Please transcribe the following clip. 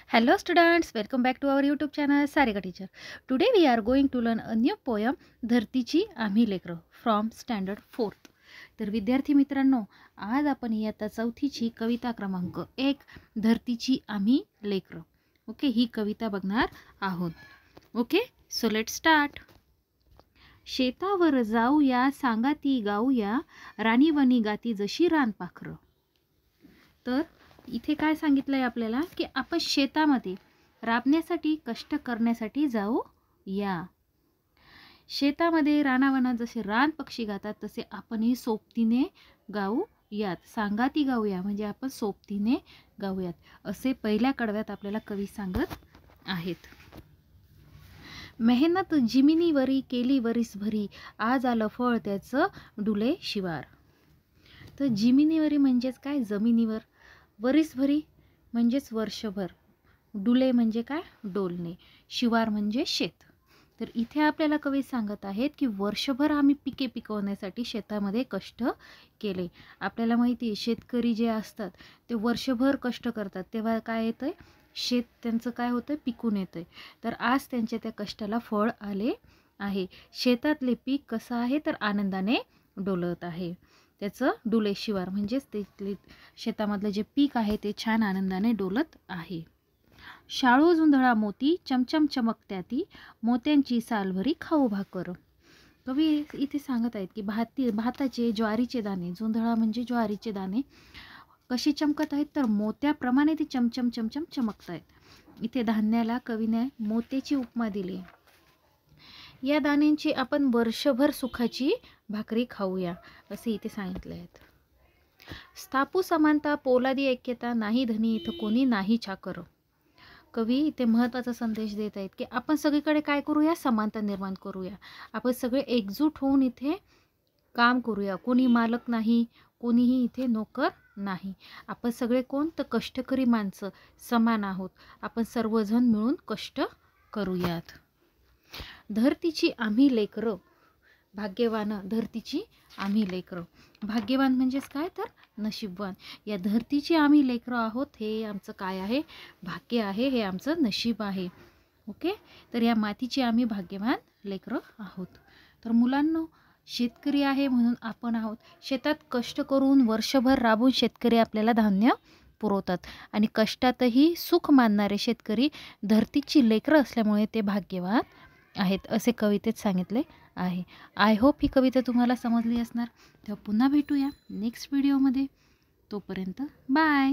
Hello students, welcome back to our YouTube channel Sarika Teacher. Today we are going to learn a new poem धरतीची आम्ही लेकरं from standard 4th. तर विद्यार्थी मित्रांनो, आज आपण इयत्ता 4थीची कविता क्रमांक 1 धरतीची आम्ही लेकरं. ओके, ही कविता बघणार आहोत. Okay, so let's start. शेतावर जाऊया सांगा ती गाऊया राणीवनी गाती जशी रानपाखरं. तर इथे काय सांगितलंय आपल्याला की आपण शेतामध्ये राबण्यासाठी कष्ट करण्यासाठी जाऊ या. शेतामध्ये रानावनात जसे रान पक्षी गातात तसे आपणही सोबतीने गाऊ यात. सांगाती गाऊया म्हणजे आपण सोबतीने गाऊयात असे पहिल्या कडव्यात आपल्याला कवी सांगत आहेत. मेहनत जिमिनीवरी केली वरीसभरी आज आलं फळ त्याचं डुले शिवार. तर जिमिनीवरी म्हणजेच काय, जमिनीवर. वरीसभरी म्हणजेच वर्षभर. डुले म्हणजे काय, डोलणे. शिवार म्हणजे शेत. तर इथे आपल्याला कवी सांगत आहेत की वर्षभर आम्ही पिके पिकवण्यासाठी शेतामध्ये कष्ट केले. आपल्याला माहिती आहे शेतकरी जे असतात ते वर्षभर कष्ट करतात तेव्हा काय येतंय, शेत त्यांचं काय होतं, पिकून येतंय. तर आज त्यांच्या त्या कष्टाला फळ आले आहे. शेतातले पीक कसं आहे तर आनंदाने डोलत आहे. त्याचं डुले शिवार म्हणजेच ते शेतामधलं जे पीक आहे ते छान आनंदाने डोलत आहे. शाळू जुंधळा मोती चमचम चमकत्याती मोत्यांची सालभरी खाऊ भाकर. कवी इथे सांगत आहेत की भाताचे ज्वारीचे दाणे, जुंधळा म्हणजे ज्वारीचे दाणे कसे चमकत आहेत तर मोत्याप्रमाणे ते चमचम चमचम चमकत आहेत. इथे धान्याला कवीने मोत्याची उपमा दिली. या दाण्यांची आपण वर्षभर सुखाची भाकरी खाऊया असे इथे सांगितले आहेत. स्थापू समानता पोलादी ऐक्यता नाही धनी इथं कोणी नाही चाकर. कवी इथे महत्त्वाचा संदेश देत आहेत की आपण सगळीकडे काय करूया, समानता निर्माण करूया. आपण सगळे एकजूट होऊन इथे काम करूया. कोणी मालक नाही, कोणीही इथे नोकर नाही. आपण सगळे कोण तर कष्टकरी माणसं समान आहोत. आपण सर्वजण मिळून कष्ट करूयात. धरतीची आम्ही लेकरं भाग्यवान. धरतीची आम्ही लेकरं भाग्यवान म्हणजेच काय तर नशीबवान. या धरतीची आम्ही लेकरं आहोत हे आमचं काय आहे, भाग्य आहे, हे आमचं नशीब आहे. ओके, तर या मातीची आम्ही भाग्यवान लेकरं आहोत. तर मुलांनो, शेतकरी आहे म्हणून आपण आहोत. शेतात कष्ट करून वर्षभर राबून शेतकरी आपल्याला धान्य पुरवतात आणि कष्टातही सुख मानणारे शेतकरी धरतीची लेकरं असल्यामुळे ते भाग्यवान आहेत असे कवितेत सांगितले आहे. आय होप ही कविता तुम्हाला समजली असणार. तेव्हा पुन्हा भेटूया नेक्स्ट व्हिडिओमध्ये. तोपर्यंत बाय.